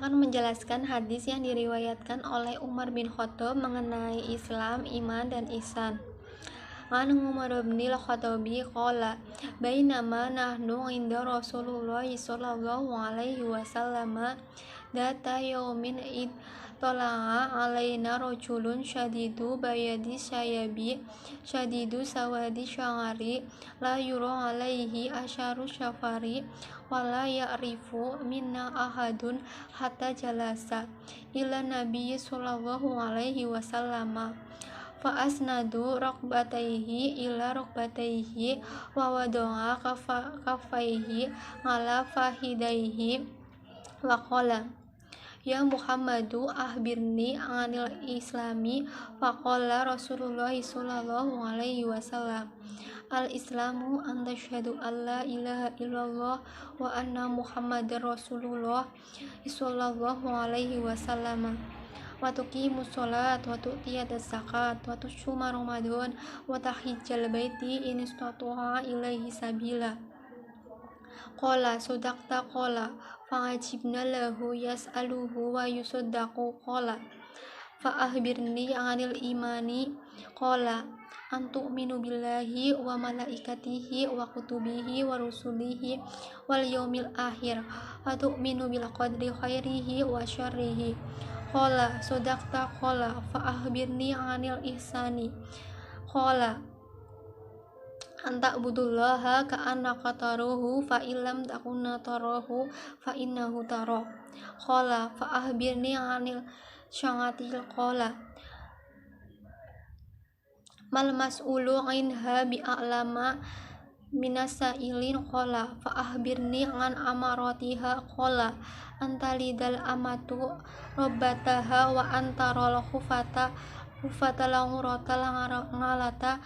akan menjelaskan hadis yang diriwayatkan oleh Umar bin Khattab mengenai Islam, iman, dan ihsan. An Umar bin Khattabi qala bainama nahnu inda Rasulullah sallallahu alaihi wasallam data yaumin id tala'a alaina rajulun syadidu bayadi syayabi syadidu sawadi syangari la yura alaihi asyaru syafari wala ya'rifu minna ahadun hatta jalasa ila nabi sallallahu alaihi wasallam fa asnadu rukbatayhi ila rukbatayhi wa wada'a kafaihi ala fahidaihi wa qala ya Muhammadu ahbirni anil islami faqala Rasulullah sallallahu alaihi wasallam al islamu an tashhadu an la ilaha illallah wa anna muhammadar rasulullah sallallahu alaihi wasallam wa tuqimus sholat wa tu'tiyatas zakat wa tusuma ramadan wa tahijjal baiti in istata'a ilaihi sabila. Qala sodaqta qala fa'ajibna lahu yas'aluhu wa yusaddaqu qala fa'ahbirni anil imani qala an tu'minu billahi wa malaikatihi wa kutubihi wa rusulihi wal yaumil akhir wa tu'minu bil qadri khairihi wa syarrihi qala sodaqta qala fa'ahbirni anil ihsani qala anta budullaha ka'annaka tarahu fa illam takuna tarahu fa innahu tara qala fa ahbirni anil syanghatil qala mal mas'ulu anha bi a'lama minasailin qala fa ahbirni an amaratiha qala anta lidal amatu rabbataha wa antarul khufata langurata ngalata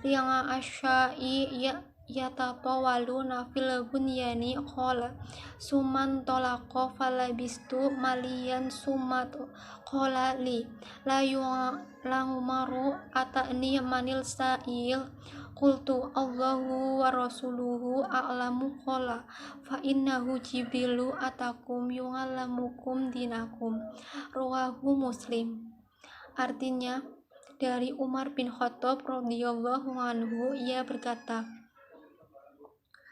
yang asyai yatatawalu nafil bunyani qala suman tolaqa falabistu maliyan sumat qala li la umaru ata'ni manil sa'il qultu Allahu wa rasuluhu a'lamu qala fa innahu jibrilu atakum yu'allamukum dinakum rawahu Muslim. Artinya, dari Umar bin Khattab radhiyallahu anhu, ia berkata,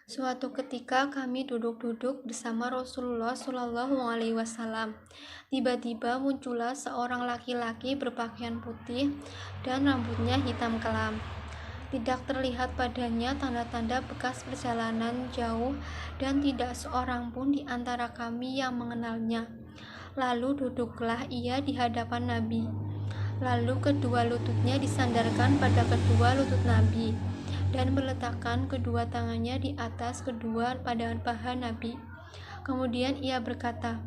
suatu ketika kami duduk-duduk bersama Rasulullah Shallallahu alaihi wasallam. Tiba-tiba muncullah seorang laki-laki berpakaian putih dan rambutnya hitam kelam. Tidak terlihat padanya tanda-tanda bekas perjalanan jauh dan tidak seorang pun di antara kami yang mengenalnya. Lalu duduklah ia di hadapan Nabi. Lalu kedua lututnya disandarkan pada kedua lutut Nabi dan meletakkan kedua tangannya di atas kedua paha Nabi. Kemudian ia berkata,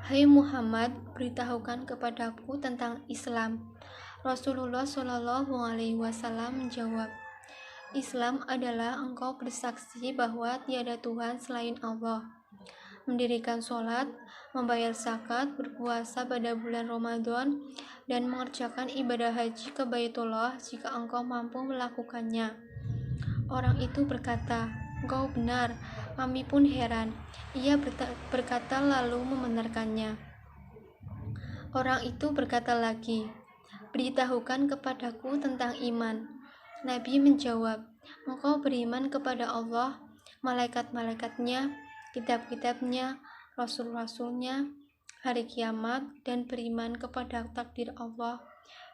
hai Muhammad, beritahukan kepadaku tentang Islam. Rasulullah Shallallahu alaihi wasallam menjawab, Islam adalah engkau bersaksi bahwa tiada Tuhan selain Allah, mendirikan sholat, membayar zakat, berpuasa pada bulan Ramadan, dan mengerjakan ibadah haji ke Baitullah jika engkau mampu melakukannya. Orang itu berkata, engkau benar, kami pun heran. Ia berkata lalu membenarkannya. Orang itu berkata lagi, beritahukan kepadaku tentang iman. Nabi menjawab, engkau beriman kepada Allah, malaikat-malaikatnya, kitab-kitabnya, rasul-rasulnya, hari kiamat, dan beriman kepada takdir Allah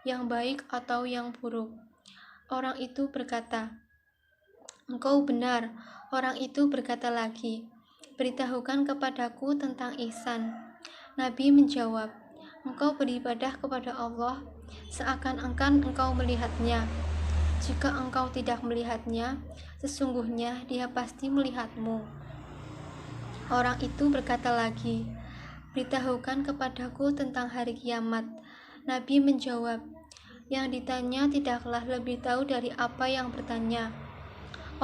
yang baik atau yang buruk. Orang itu berkata, engkau benar. Orang itu berkata lagi, beritahukan kepadaku tentang ihsan. Nabi menjawab, engkau beribadah kepada Allah seakan-akan engkau melihatnya. Jika engkau tidak melihatnya, sesungguhnya dia pasti melihatmu. Orang itu berkata lagi, beritahukan kepadaku tentang hari kiamat. Nabi menjawab, yang ditanya tidaklah lebih tahu dari apa yang bertanya.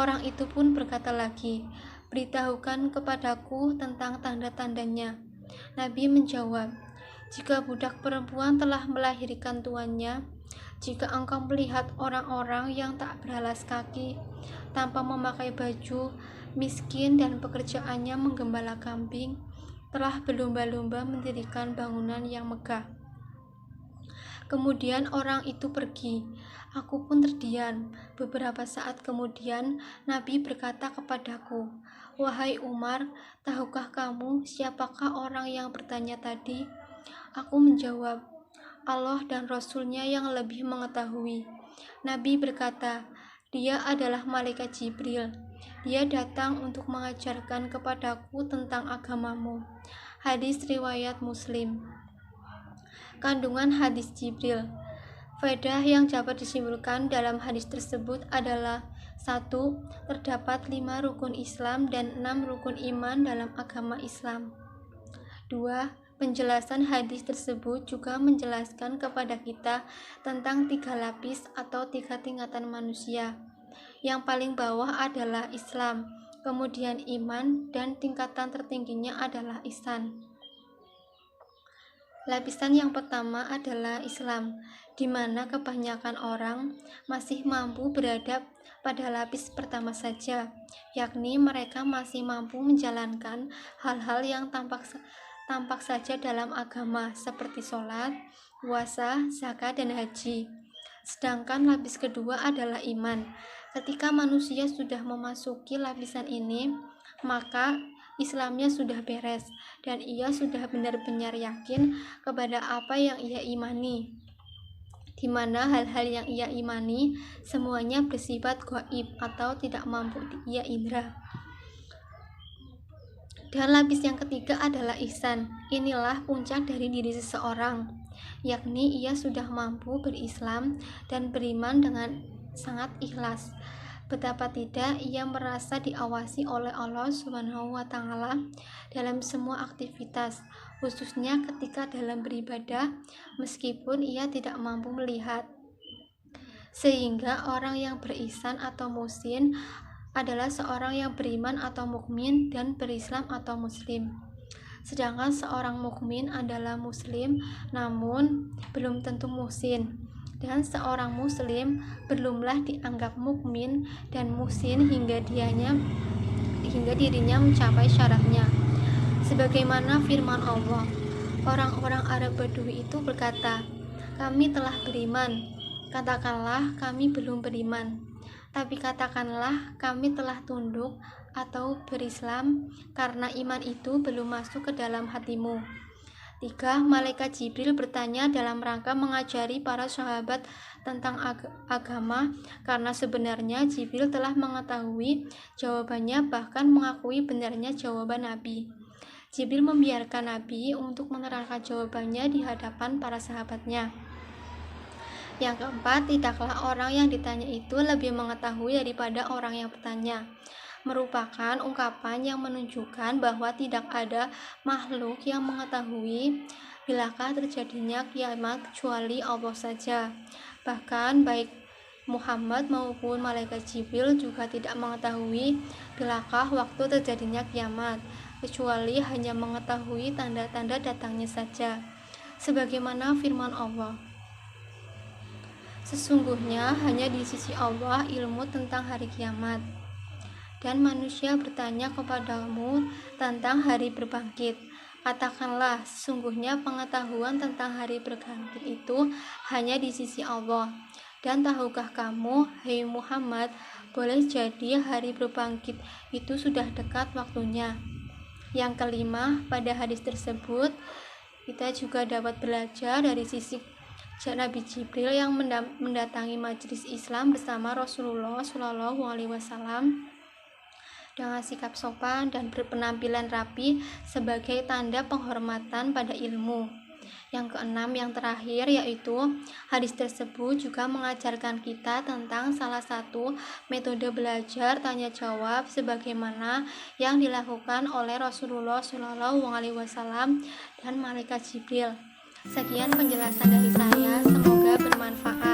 Orang itu pun berkata lagi, beritahukan kepadaku tentang tanda-tandanya. Nabi menjawab, jika budak perempuan telah melahirkan tuannya, jika engkau melihat orang-orang yang tak beralas kaki, tanpa memakai baju, miskin dan pekerjaannya menggembala kambing, telah berlomba-lomba mendirikan bangunan yang megah. Kemudian orang itu pergi. Aku pun terdiam. Beberapa saat kemudian, Nabi berkata kepadaku, "Wahai Umar, tahukah kamu siapakah orang yang bertanya tadi?" Aku menjawab, "Allah dan Rasul-Nya yang lebih mengetahui." Nabi berkata, "Dia adalah malaikat Jibril. Dia datang untuk mengajarkan kepadaku tentang agamamu." Hadis riwayat Muslim. Kandungan hadis Jibril. Faedah yang dapat disimpulkan dalam hadis tersebut adalah: 1. Terdapat 5 rukun Islam dan 6 rukun iman dalam agama Islam. 2. Penjelasan hadis tersebut juga menjelaskan kepada kita tentang 3 lapis atau 3 tingkatan manusia. Yang paling bawah adalah Islam, kemudian iman, dan tingkatan tertingginya adalah ihsan. Lapisan yang pertama adalah Islam, di mana kebanyakan orang masih mampu beradab pada lapis pertama saja, yakni mereka masih mampu menjalankan hal-hal yang tampak saja dalam agama seperti sholat, puasa, zakat, dan haji. Sedangkan lapis kedua adalah iman. Ketika manusia sudah memasuki lapisan ini, maka Islamnya sudah beres dan ia sudah benar-benar yakin kepada apa yang ia imani, di mana hal-hal yang ia imani semuanya bersifat gaib atau tidak mampu ia indra. Dan lapis yang ketiga adalah ihsan. Inilah puncak dari diri seseorang, yakni ia sudah mampu berislam dan beriman dengan sangat ikhlas. Betapa tidak ia merasa diawasi oleh Allah Subhanahu wa Ta'ala dalam semua aktivitas, khususnya ketika dalam beribadah, meskipun ia tidak mampu melihat. Sehingga orang yang berihsan atau muhsin adalah seorang yang beriman atau mukmin dan berislam atau muslim. Sedangkan seorang mukmin adalah muslim namun belum tentu muhsin, dan seorang muslim belumlah dianggap mukmin dan muhsin hingga dirinya mencapai syaratnya. Sebagaimana firman Allah, orang-orang Arab Badui itu berkata, "Kami telah beriman." Katakanlah, "Kami belum beriman." Tapi katakanlah, "Kami telah tunduk atau berislam," karena iman itu belum masuk ke dalam hatimu. 3. Malaikat Jibril bertanya dalam rangka mengajari para sahabat tentang agama, karena sebenarnya Jibril telah mengetahui jawabannya, bahkan mengakui benarnya jawaban Nabi. Jibril membiarkan Nabi untuk menerangkan jawabannya di hadapan para sahabatnya. Yang keempat, tidaklah orang yang ditanya itu lebih mengetahui daripada orang yang bertanya, merupakan ungkapan yang menunjukkan bahwa tidak ada makhluk yang mengetahui bilakah terjadinya kiamat kecuali Allah saja. Bahkan baik Muhammad maupun malaikat Jibril juga tidak mengetahui bilakah waktu terjadinya kiamat, kecuali hanya mengetahui tanda-tanda datangnya saja. Sebagaimana firman Allah, "Sesungguhnya hanya di sisi Allah ilmu tentang hari kiamat, dan manusia bertanya kepadamu tentang hari berbangkit. Katakanlah, sesungguhnya pengetahuan tentang hari berbangkit itu hanya di sisi Allah. Dan tahukah kamu, hai Muhammad, boleh jadi hari berbangkit itu sudah dekat waktunya." Yang kelima, pada hadis tersebut kita juga dapat belajar dari sisi Nabi Jibril yang mendatangi majelis Islam bersama Rasulullah SAW dengan sikap sopan dan berpenampilan rapi sebagai tanda penghormatan pada ilmu. Yang keenam, yang terakhir, yaitu hadis tersebut juga mengajarkan kita tentang salah satu metode belajar tanya jawab sebagaimana yang dilakukan oleh Rasulullah SAW dan malaikat Jibril. Sekian penjelasan dari saya, semoga bermanfaat.